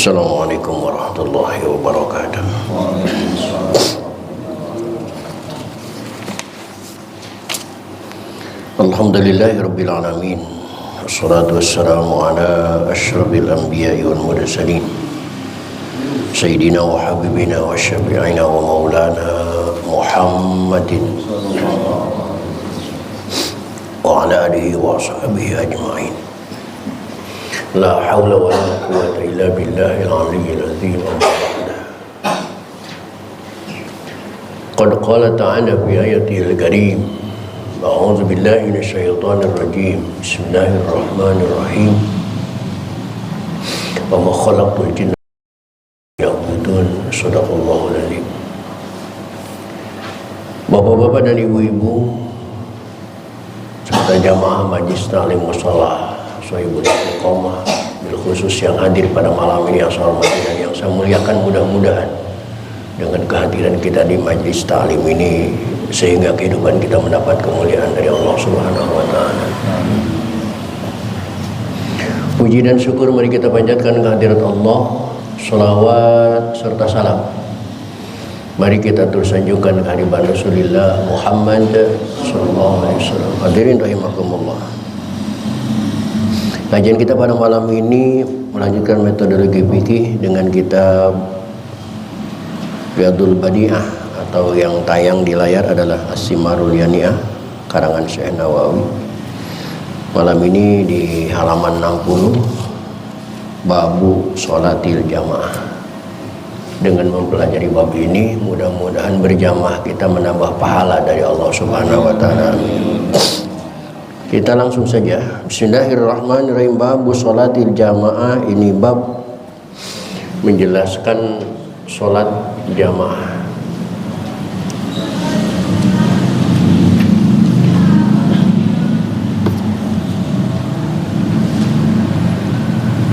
Assalamualaikum warahmatullahi wabarakatuh. Alhamdulillahi rabbil alamin. Wassalatu wassalamu ala asyrafil anbiya'i wal mursalin. Sayyidina wa habibina wa syafi'ina wa maulana Muhammadin wa ala alihi wa ashabihi ajma'in. La hawla wa la quwwata illa billahil aliyyil azim. Qad qala ta'ala fi ayatil karim. A'udzu billahi minasyaitonir rajim. Bismillahirrahmanirrahim. Wa ma khalaqtul jinna ya'budun. Shadaqallahul azim. Bapak-bapak dan ibu-ibu serta jamaah Majlis Ta'lim Mushalah Shahibul Istiqomah, bil khusus yang hadir pada malam ini yang saya hormati dan yang saya muliakan, mudah-mudahan dengan kehadiran kita di majlis ta'lim ini sehingga kehidupan kita mendapat kemuliaan dari Allah Subhanahu wa taala. Puji dan syukur mari kita panjatkan kehadirat Allah, salawat serta salam mari kita terus sanjungkan kehadiran Rasulullah Muhammad sallallahu alaihi wasallam. Hadirin rahimakumullah. Kajian kita pada malam ini melanjutkan metodologi fikih dengan kitab Riyadul Badi'ah, atau yang tayang di layar adalah As-Simarul Yani'ah karangan Syekh Nawawi. Malam ini di halaman 60 babu sholatil jamaah. Dengan mempelajari bab ini mudah-mudahan berjamaah kita menambah pahala dari Allah Subhanahu wa taala. Kita langsung saja. Bismillahirrahmanirrahim. Babu sholatil jamaah. Ini bab menjelaskan sholat jamaah.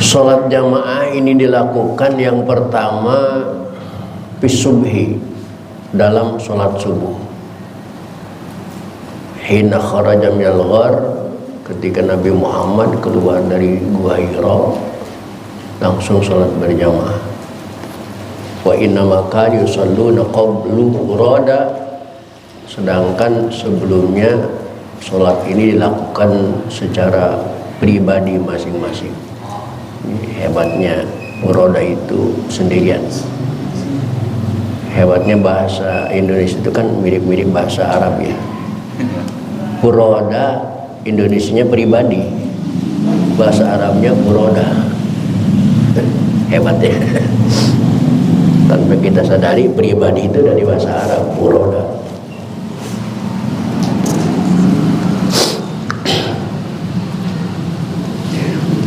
Sholat jamaah ini dilakukan yang pertama bisubhi, dalam sholat subuh. Hina kharaja minal ghar, ketika Nabi Muhammad keluar dari Gua Hira, langsung sholat berjamaah. Wa inna maka yusalluna qablu urada, sedangkan sebelumnya sholat ini dilakukan secara pribadi masing-masing. Hebatnya urada itu sendirian. Hebatnya bahasa Indonesia itu kan mirip-mirip bahasa Arab ya. Furoda Indonesianya pribadi, bahasa Arabnya furoda. Hebat ya. Tanpa kita sadari pribadi itu dari bahasa Arab furoda.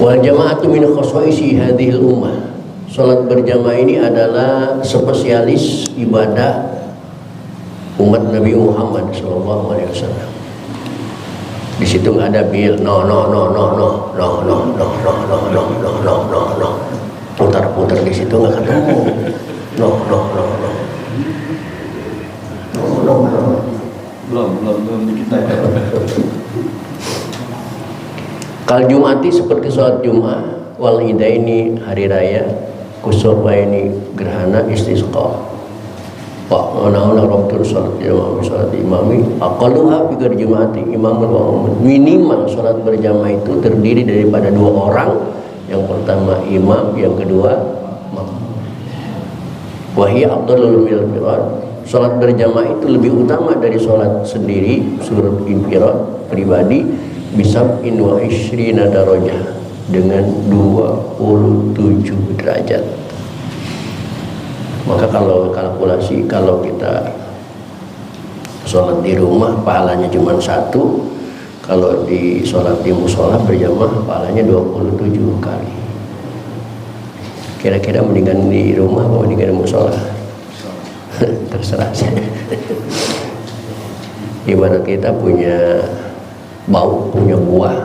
Wal jama'atu min khasa'isi hadhil ummah. Salat berjamaah ini adalah spesialis ibadah umat Nabi Muhammad sallallahu alaihi wasallam. Di situ nggak ada bil, no, putar-putar di situ nggak ketemu, no. Belum kita. Kal Jumati seperti sholat Jumat, wal idaini hari raya, kusurbaini gerhana istisqa. Pak mana rabtul sholat jamaah sholat imami aqalluha fi jamaati imamul wa umum. Minimal sholat berjamaah itu terdiri daripada dua orang, yang pertama imam, yang kedua makmum. Wa hiya afdalul minal infirad. Sholat berjamaah itu lebih utama dari sholat sendiri, surut infirad pribadi, bisa in wa ishrina darajah, dengan 27 derajat. Maka kalau kalkulasi, kalau kita sholat di rumah pahalanya cuma 1, kalau di sholat di musholah berjamaah pahalanya 27 kali. Kira-kira mendingan di rumah atau mendingan di musholah? Terserah saya. Ibarat kita punya punya buah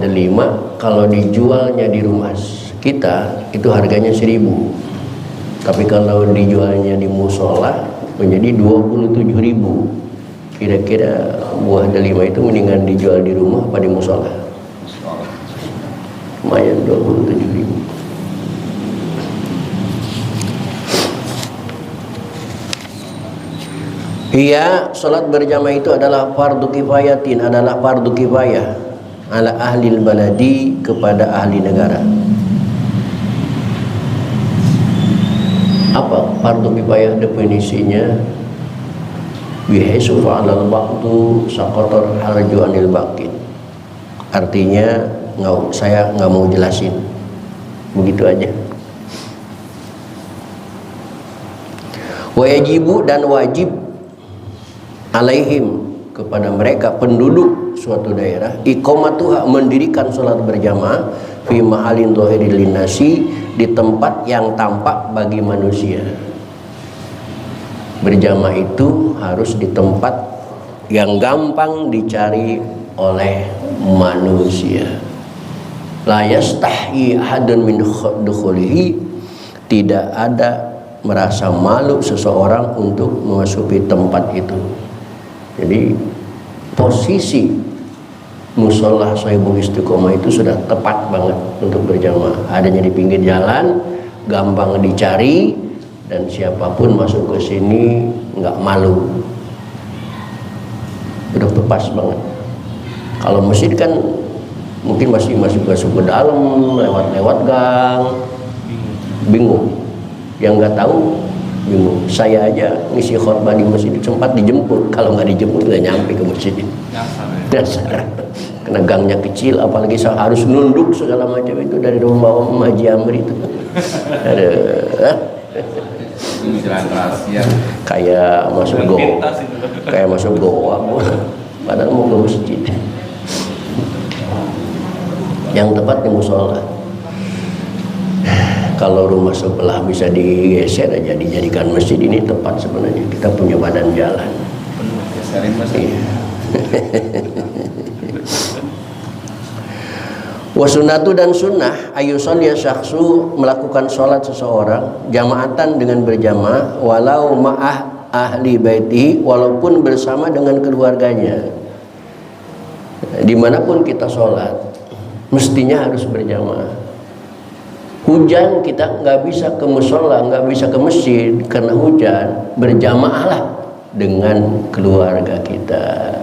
delima, kalau dijualnya di rumah kita itu harganya 1.000, tapi kalau dijualnya di musola menjadi 27.000. Kira-kira buah delima itu mendingan dijual di rumah apa di musola? Lumayan 27.000. Iya, sholat berjamaah itu adalah fardu kifayatin, adalah fardu kifayah ala ahli baladi, kepada ahli negara. Apa fardu kifayah definisinya? Bihaisu fa'alal ba'du saqatar harju anil baqin. Artinya saya nggak mau jelasin, begitu aja. Wajibu, dan wajib alaihim, kepada mereka penduduk suatu daerah, iqamatuha, mendirikan sholat berjamaah fi mahalin dhahiril linnasi, di tempat yang tampak bagi manusia. Berjamaah itu harus di tempat yang gampang dicari oleh manusia. La yastahi ahadun min dukhulihi, tidak ada merasa malu seseorang untuk memasuki tempat itu. Jadi posisi musola Shahibul Istiqomah itu sudah tepat banget untuk berjamaah. Adanya di pinggir jalan, gampang dicari, dan siapapun masuk ke sini nggak malu. Udah pas banget. Kalau masjid kan mungkin masih masuk ke dalam, lewat gang, bingung. Yang nggak tahu bingung. Saya aja ngisi khotbah di masjid sempat dijemput, kalau nggak dijemput nggak nyampe ke masjid. Dasar. Karena gangnya kecil, apalagi harus nunduk segala macam itu dari rumah Om Haji Amri itu. Kayak masuk goa, kayak masuk goa, padahal mau ke masjid. Yang tepat di musola. Kalau rumah sebelah bisa digeser aja, dijadikan masjid, ini tepat sebenarnya. Kita punya badan jalan. Iya. Wasunatu, dan sunnah ayusolya syakhsu, melakukan sholat seseorang jamaatan dengan berjamaah, walau ma'ah ahli baiti, walaupun bersama dengan keluarganya. Dimanapun kita sholat mestinya harus berjamaah. Hujan kita nggak bisa ke musola, nggak bisa ke masjid karena hujan, berjamaahlah dengan keluarga kita.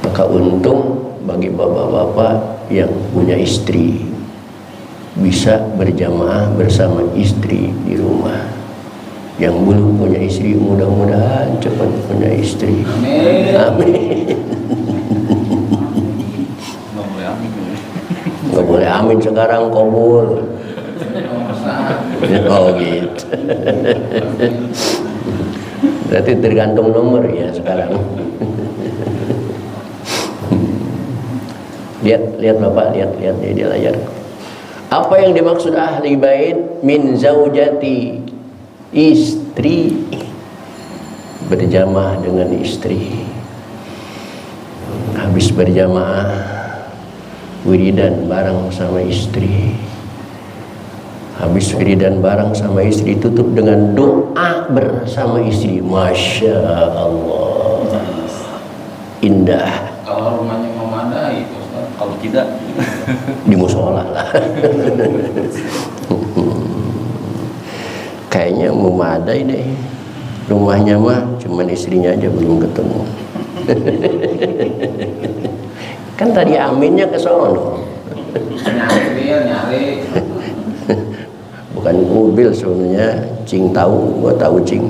Maka untung bagi bapak-bapak yang punya istri, bisa berjamaah bersama istri di rumah. Yang belum punya istri, mudah-mudahan cepat punya istri. Amin. Amin. Nggak boleh amin sekarang, kabul. Oh gitu. Berarti tergantung nomor ya sekarang. Lihat Bapak, lihat di layar. Apa yang dimaksud ahli bait? Min zaujati, istri, berjamaah dengan istri. Habis berjamaah wiridan bareng sama istri. Habis wiridan bareng sama istri, tutup dengan doa bersama istri. Masya Allah, indah. Kalau rumahnya memadai, kalau tidak di musola lah. Kayaknya memadai deh. Rumahnya mah cuman istrinya aja belum ketemu. Kan tadi aminnya ke sono. Nyari. Bukan mobil sebenarnya, Cing tahu, gua tahu Cing.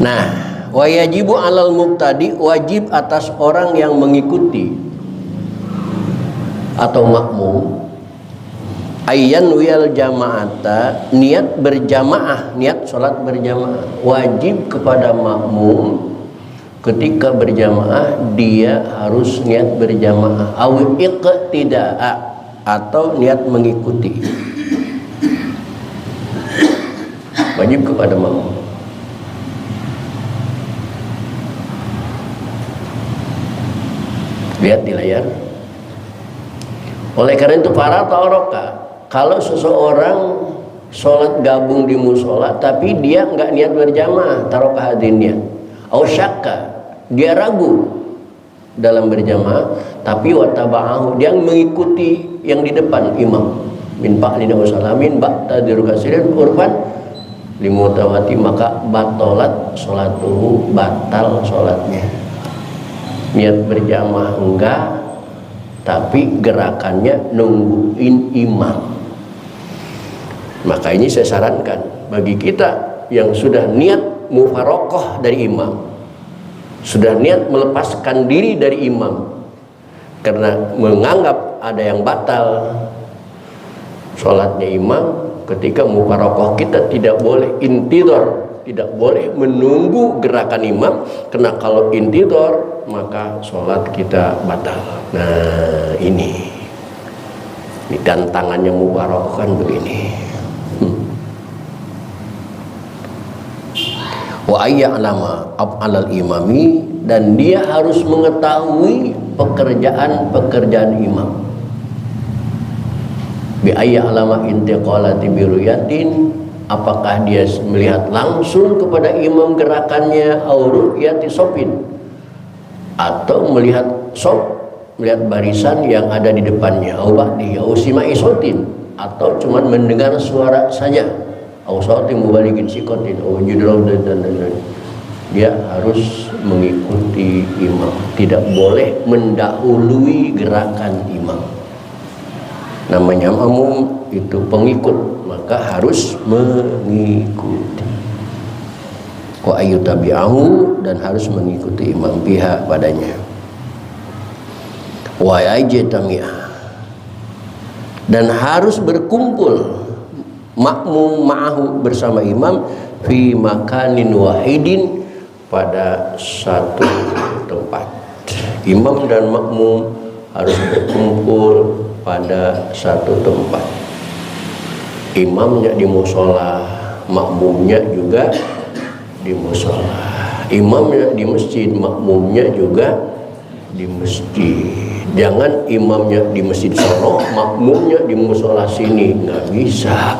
Nah, wajibu alal muqtadi, wajib atas orang yang mengikuti atau makmum, ayyan wiyal jamaata, niat berjamaah, niat sholat berjamaah. Wajib kepada makmum ketika berjamaah dia harus niat berjamaah, aw iqtidaa, atau niat mengikuti. Wajib kepada makmum. Lihat di layar. Oleh karena itu para taroka, kalau seseorang sholat gabung di musola tapi dia nggak niat berjamaah, taroka hadinnya, au syakka, dia ragu dalam berjamaah, tapi wataba'ahu, dia mengikuti yang di depan imam. Min ba'lina wasalamin ba'ta dirukasirin urban limutawati, maka batolat sholatuhu, batal sholatnya. Niat berjamaah enggak, tapi gerakannya nungguin imam. Maka ini saya sarankan bagi kita yang sudah niat mufarokoh dari imam, sudah niat melepaskan diri dari imam karena menganggap ada yang batal sholatnya imam, ketika mufarokoh kita tidak boleh intidor, tidak boleh menunggu gerakan imam, karena kalau intidor maka sholat kita batal. Nah ini tantangannya mufarokoh kan begini. Wa ayya'lama af'alal imami, dan dia harus mengetahui pekerjaan-pekerjaan imam. Bi ayya'lama intiqalati biruyatin, apakah dia melihat langsung kepada imam gerakannya, au ru'yati sopin, atau melihat sop, melihat barisan yang ada di depannya, au ba'di au sima'i sotin, atau cuma mendengar suara saja, au sautin mubalikin sikotin au judraw dan dia harus mengikuti imam, tidak boleh mendahului gerakan imam. Namanya makmum itu pengikut, maka harus mengikuti. Wa ayyutabi'ahu, dan harus mengikuti imam pihak padanya. Wa ajtami'a, dan harus berkumpul makmum ma'ahu, bersama imam, fi makanin wahidin, pada satu tempat. Imam dan makmum harus berkumpul pada satu tempat. Imamnya di musola, makmumnya juga di musola. Imamnya di masjid, makmumnya juga di masjid. Jangan imamnya di masjid sono, makmumnya di musola sini, nggak bisa.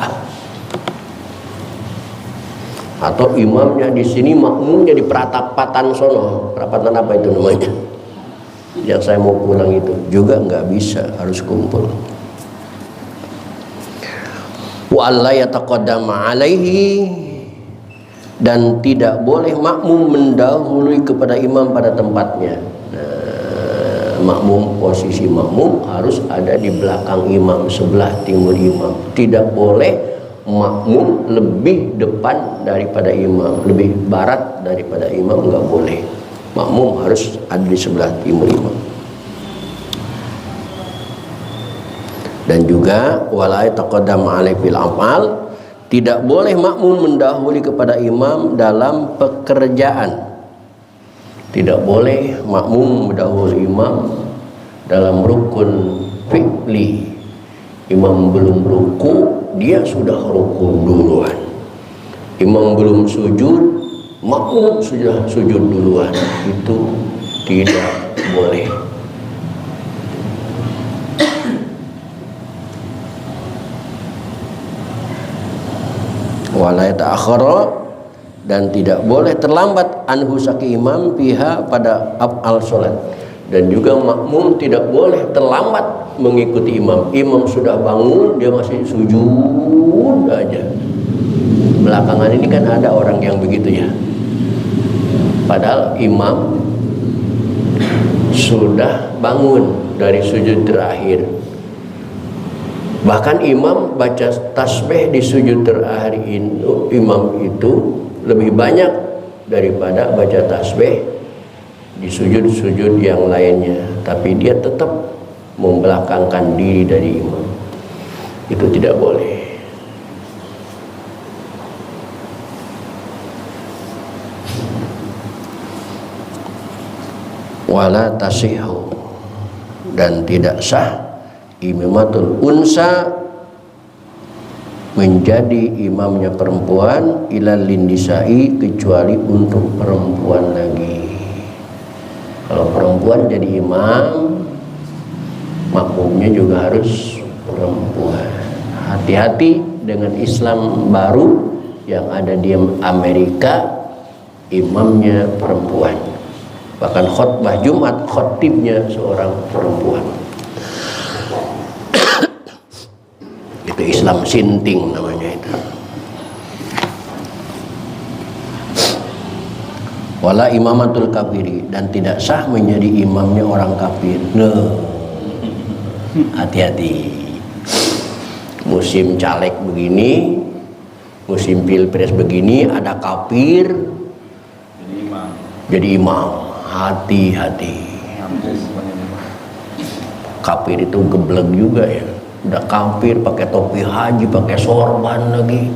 Atau imamnya di sini, makmumnya di perapatan sono. Perapatan apa itu namanya? Yang saya mau pulang itu juga nggak bisa, harus kumpul. Wa alla yataqaddama alaihi, dan tidak boleh makmum mendahului kepada imam pada tempatnya. Nah, makmum, posisi makmum harus ada di belakang imam, sebelah timur imam. Tidak boleh makmum lebih depan daripada imam, lebih barat daripada imam, nggak boleh. Makmum harus ada di sebelah timur imam. Dan juga wala taqaddam alaihi fil amal, tidak boleh makmum mendahului kepada imam dalam pekerjaan. Tidak boleh makmum mendahului imam dalam rukun fi'li. Imam belum ruku, dia sudah ruku duluan. Imam belum sujud, makmum sudah sujud duluan. Itu tidak boleh. Wala ta'akhara, dan tidak boleh terlambat anhu saki imam pihak pada af'al salat. Dan juga makmum tidak boleh terlambat mengikuti imam. Imam sudah bangun, dia masih sujud aja. Belakangan ini kan ada orang yang begitu ya. Padahal imam sudah bangun dari sujud terakhir. Bahkan imam baca tasbih di sujud terakhir imam itu lebih banyak daripada baca tasbih di sujud-sujud yang lainnya. Tapi dia tetap membelakangkan diri dari imam. Itu tidak boleh. Wala tasihhu, dan tidak sah imamatul unsa, menjadi imamnya perempuan, ilal lindisai, kecuali untuk perempuan lagi. Kalau perempuan jadi imam, makmumnya juga harus perempuan. Hati-hati dengan Islam baru yang ada di Amerika, imamnya perempuan. Bahkan khutbah Jumat khotibnya seorang perempuan. Itu Islam sinting namanya itu. Wala imamatul kafiri, dan tidak sah menjadi imamnya orang kafir. Nah, hati-hati. Musim caleg begini, musim pilpres begini, ada kafir jadi imam. Hati-hati. Kafir itu geblek juga ya. Udah kafir pakai topi haji, pakai sorban lagi,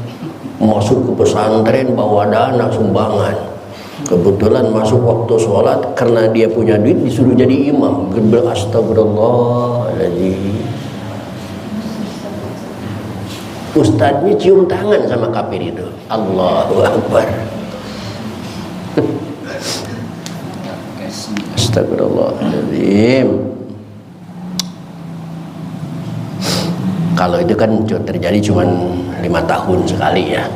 masuk ke pesantren bawa dana sumbangan. Kebetulan masuk waktu sholat, karena dia punya duit disuruh jadi imam. Geblek, astagfirullahaladzim. Ustadznya cium tangan sama kafir itu. Allahu Akbar. Astagfirullahaladzim. Kalau itu kan terjadi cuma 5 tahun sekali ya.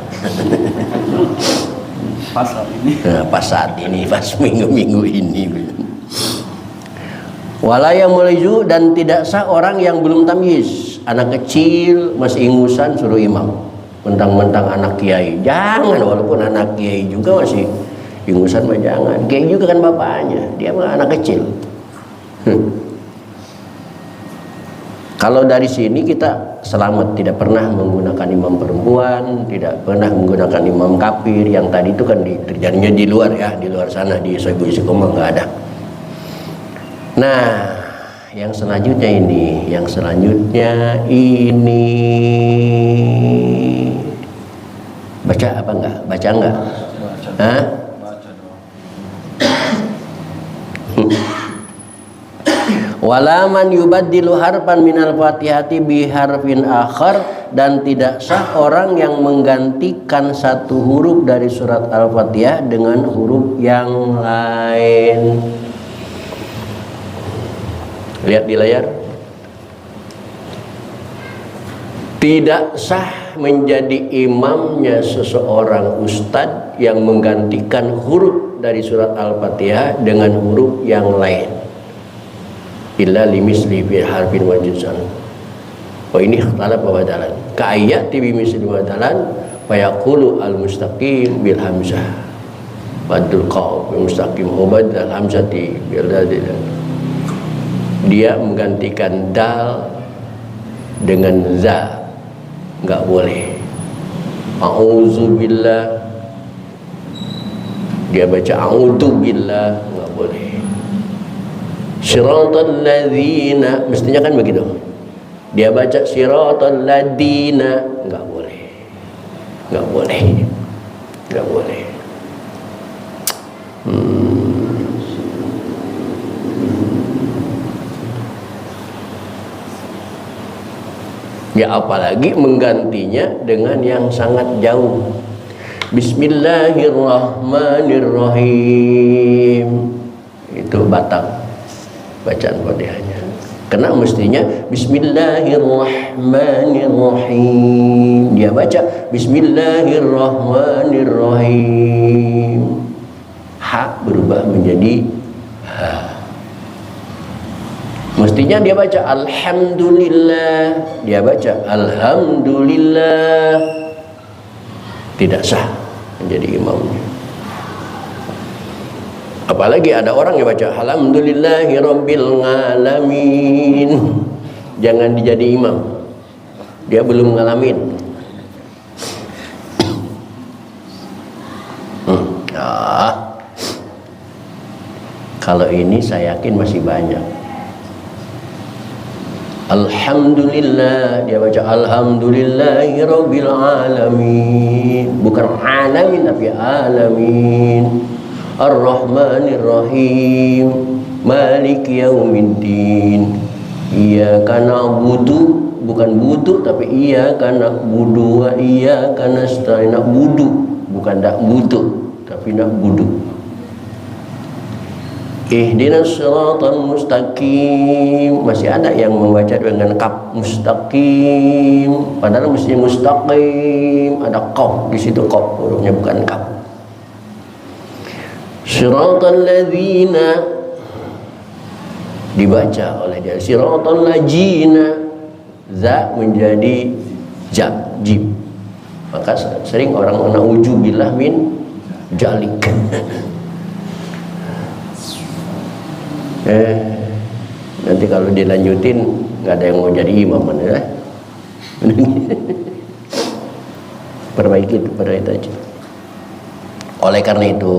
Pas saat ini. Nah, pas saat ini, pas minggu-minggu ini. Wala yang melaju, dan tidak sah orang yang belum tamyiz. Anak kecil masih ingusan suruh imam. Mentang-mentang anak kiai, jangan. Walaupun anak kiai juga masih ingusan mah jangan. Kiai juga kan bapaknya, dia mah anak kecil. Kalau dari sini kita selamat, tidak pernah menggunakan imam perempuan, tidak pernah menggunakan imam kafir. Yang tadi itu kan terjadinya di luar ya, di luar sana, di Soebu Istiqomah nggak ada. Nah, yang selanjutnya ini, baca apa enggak? Baca enggak? Hah? Baca dong. Wala man yubaddilu harfan minal fatihati bi harfin akhar, dan tidak sah orang yang menggantikan satu huruf dari surat Al-Fatihah dengan huruf yang lain. Lihat di layar. Tidak sah menjadi imamnya seseorang ustadz yang menggantikan huruf dari surat Al-Fatihah dengan huruf yang lain. Illa limisli fi harfin wa juz'an. Oh, ini ikhtalaf wa badalan. Ka ayati bi misli badalan fa yaqulu al mustaqim bil hamzah. Badul qaf bil mustaqim ubad al hamzati bil dadil. Dia menggantikan dal dengan za, enggak boleh. A'udzubillah, dia baca a'udzubillah, enggak boleh. Siratal ladzina, mestinya kan begitu. Dia baca siratal ladzina, enggak boleh. Enggak boleh. Enggak boleh. Ya apalagi menggantinya dengan yang sangat jauh. Bismillahirrahmanirrahim. Itu batal bacaan Fatihahnya. Karena mestinya Bismillahirrahmanirrahim. Dia baca Bismillahirrahmanirrahim. Ha berubah menjadi ha. Mestinya dia baca Alhamdulillah, dia baca Alhamdulillah. Tidak sah menjadi imamnya. Apalagi ada orang yang baca Alhamdulillahi Rabbil Alamin. Jangan dijadi imam, dia belum ngalamin. Kalau ini saya yakin masih banyak. Alhamdulillah, dia baca Alhamdulillahi Rabbil Alamin. Bukan alamin tapi alamin. Ar-Rahmanir-Rahim, Maliki Yaumiddin. Iyyaka na'budu, bukan butuh tapi iyyaka na'budu wa iyyaka nasta'in. Na'budu, bukan tak butuh tapi na'budu. Ihdinas siratal mustaqim. Masih ada yang membaca dengan kaf mustaqim, padahal mestinya mustaqim. Ada qaf di situ, qaf hurufnya bukan kaf. Siratal ladzina dibaca oleh dia siratal ladzina, za menjadi jib. Maka sering orang na'udzubillah min jalik. Nanti kalau dilanjutin nggak ada yang mau jadi imam ya. Perbaiki itu aja. Oleh karena itu,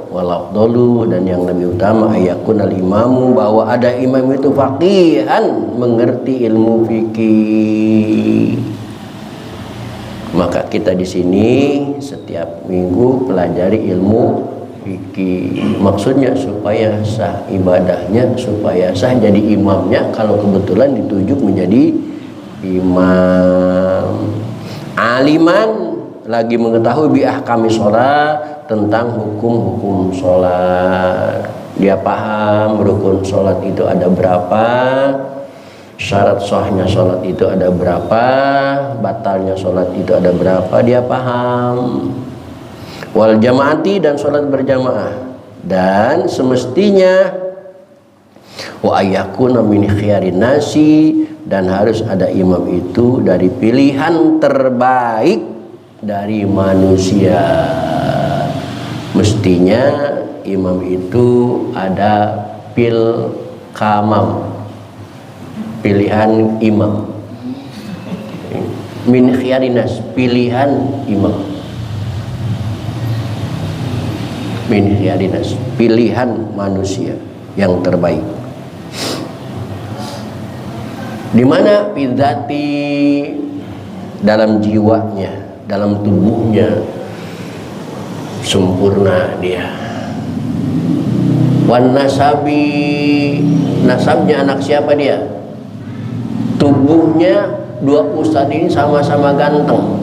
walaf dulu dan yang lebih utama ayakun al imamu, bahwa ada imam itu faqihan, mengerti ilmu fikih. Maka kita di sini setiap minggu pelajari ilmu fikih. Maksudnya supaya sah ibadahnya, supaya sah jadi imamnya kalau kebetulan ditunjuk menjadi imam. Aliman, lagi mengetahui biahkami sholat, tentang hukum-hukum sholat. Dia paham rukun sholat itu ada berapa, syarat sahnya sholat itu ada berapa, batalnya sholat itu ada berapa, dia paham. Wal jamaati, dan sholat berjamaah. Dan semestinya wa ayyakuna min khiyarin nasi, dan harus ada imam itu dari pilihan terbaik dari manusia. Mestinya imam itu ada pil kamam, pilihan imam. Min khiyarinas, pilihan imam. Min khiyarinas, pilihan manusia yang terbaik. Di mana bidzati, dalam jiwanya, dalam tubuhnya sempurna dia. Wan nasabi, nasabnya anak siapa dia? Tubuhnya dua ustadz ini sama-sama ganteng,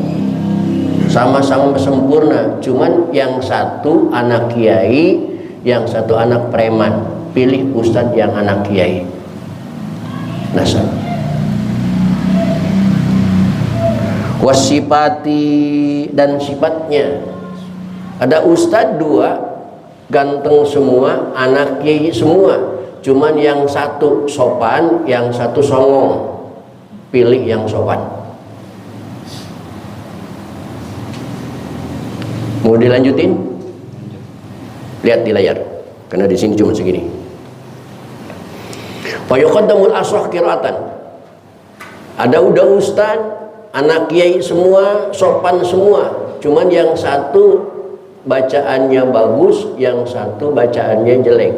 sama-sama sempurna, cuman yang satu anak kiai, yang satu anak preman. Pilih ustadz yang anak kiai. Nasab. Wasifati, dan sifatnya. Ada ustadz dua, ganteng semua, anak kiai semua, cuman yang satu sopan, yang satu songong. Pilih yang sopan. Mau dilanjutin? Lihat di layar, karena di sini cuma segini. Fa yuqaddamul asrah qiraatan. Ada udah ustadz, anak kiai semua, sopan semua, cuman yang satu bacaannya bagus, yang satu bacaannya jelek.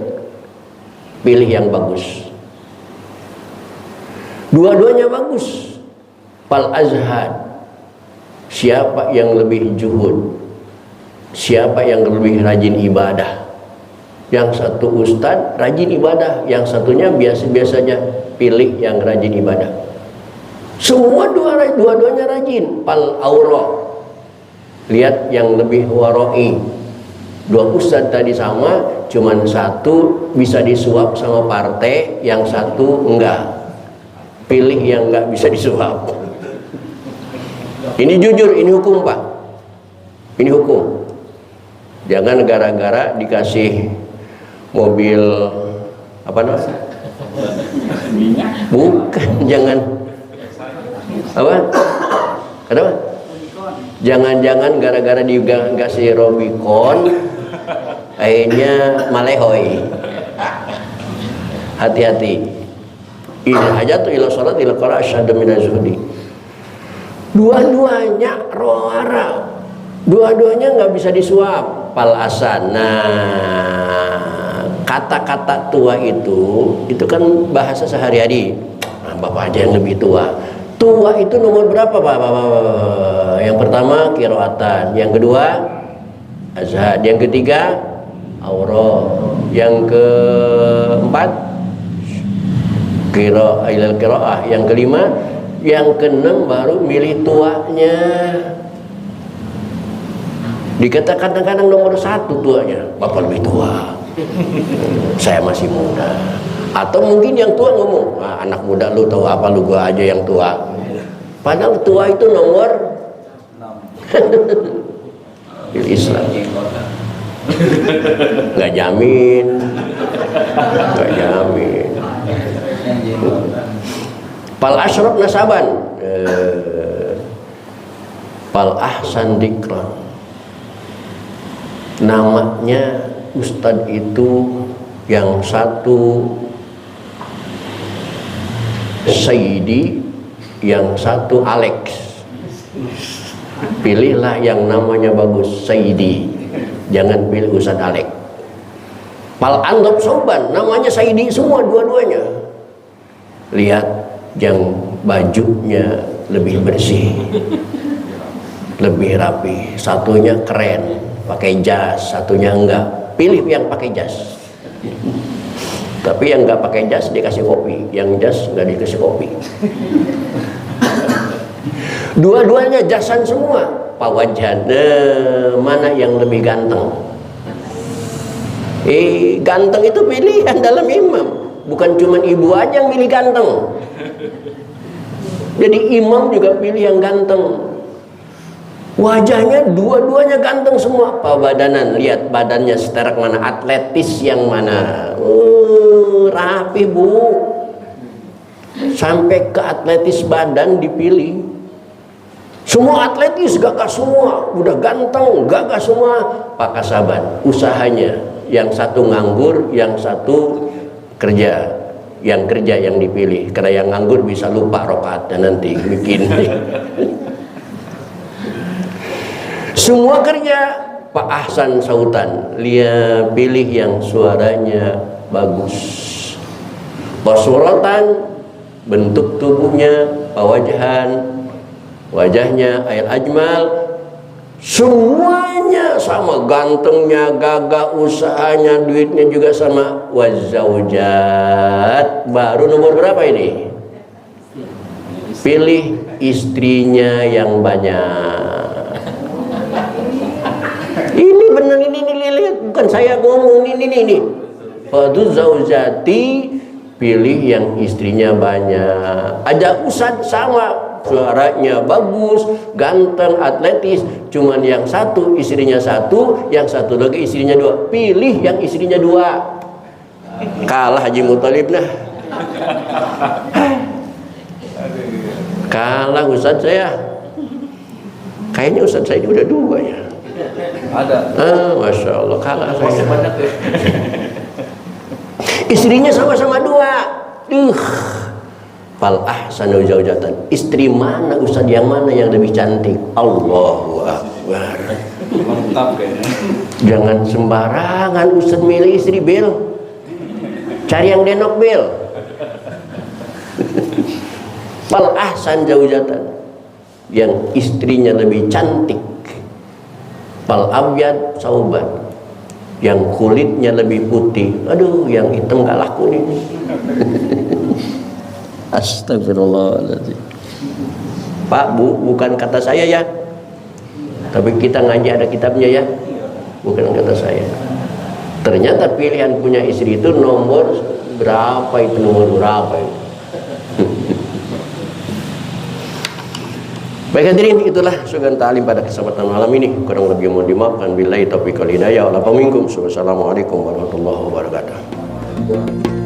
Pilih yang bagus. Dua-duanya bagus. Fal azhad, siapa yang lebih juhud, siapa yang lebih rajin ibadah. Yang satu ustadz rajin ibadah, yang satunya biasa-biasa saja. Pilih yang rajin ibadah. Semua dua-duanya rajin. Pal aura, lihat yang lebih waroi. Dua ustadz tadi sama, cuman satu bisa disuap sama partai, yang satu enggak. Pilih yang enggak bisa disuap. Ini jujur, ini hukum Pak. Ini hukum. Jangan gara-gara dikasih mobil apa namanya? Bukan, jangan apa? Kenapa? Jangan-jangan gara-gara dikasih Robicon akhirnya malehoy. Hati-hati. Ini aja tuh ila salat ila qara asyhadu minaz-zuhdi. Dua-duanya roara. Dua-duanya nggak bisa disuap. Pal asana. Kata-kata tua itu kan bahasa sehari-hari. Nah, Bapak aja yang lebih tua. Tua itu nomor berapa Pak? Yang pertama qiraatan, yang kedua azhad, yang ketiga aura, yang keempat qiraah, yang kelima, yang keenam baru milih tuanya. Dikatakan kadang-kadang nomor satu tuanya, Bapak lebih tua, saya masih muda. Atau mungkin yang tua ngomong, anak muda lu tahu apa, lu gua aja yang tua. Padahal tua itu nomor 6 Islam. Nggak jamin, nggak jamin. Pal asyraf nasaban, Fal ahsan dikran. Namanya Ustadz itu yang satu Sayyidi, yang satu Alex. Pilihlah yang namanya bagus, Sayyidi. Jangan pilih Ustadz Alex. Fal andab soban, namanya Sayyidi semua dua-duanya. Lihat yang bajunya lebih bersih, lebih rapi. Satunya keren, pakai jas, satunya enggak. Pilih yang pakai jas. Tapi yang enggak pakai jas dikasih kopi, yang jas enggak dikasih kopi. Dua-duanya jasan semua. Pawajan, mana yang lebih ganteng? Ganteng itu pilihan dalam imam. Bukan cuma ibu aja yang milih ganteng. Jadi imam juga pilih yang ganteng. Wajahnya dua-duanya ganteng semua. Pabadanan, lihat badannya seterak mana, atletis yang mana. Rapi bu. Sampai ke atletis badan dipilih. Semua atletis, gagah semua. Udah ganteng, gagah semua. Pak Kasaban, usahanya. Yang satu nganggur, yang satu kerja. Yang kerja yang dipilih. Karena yang nganggur bisa lupa rokaatnya nanti bikin. Semua kerja. Pak Ahsan Sautan, lihat pilih yang suaranya bagus. Pasuratan, bentuk tubuhnya, pawajahan, wajahnya air ajmal, semuanya sama, gantengnya, gagah, usahanya, duitnya juga sama. Wazaujat, baru nomor berapa ini? Pilih istrinya yang banyak. Ini benar, ini lihat, bukan saya ngomong, ini. Fadu zaujati, pilih yang istrinya banyak. Ajak Ustadz sama, suaranya bagus, ganteng, atletis. Cuman yang satu istrinya satu, yang satu lagi istrinya dua. Pilih yang istrinya dua. Kalah Haji Muthalib nah. Kalah Ustadz saya. Kayaknya Ustadz saya ini udah dua ya. Ada. Masya Allah, kalah saya. Banyak ya. Istrinya sama-sama dua. Fal ahsanu zaujatan. Istri mana Ustaz, yang mana yang lebih cantik? Allahu Akbar. Lengkap kayaknya. Jangan sembarangan Ustaz milih istri, Bil. Cari yang denok, Bil. Fal ahsan zaujatan, yang istrinya lebih cantik. Fal abyad sauban, yang kulitnya lebih putih. Aduh, yang hitam gak laku nih. Astagfirullahaladzim. Pak, Bu, bukan kata saya ya. Tapi kita ngaji ada kitabnya ya. Bukan kata saya. Ternyata pilihan punya istri itu nomor berapa itu, nomor berapa itu. Baik hadirin, itulah sugan ta'lim pada kesempatan malam ini. Kurang lebih mohon dimaafkan. Billahi taufiq wal hidayah. Wassalamualaikum warahmatullahi wabarakatuh.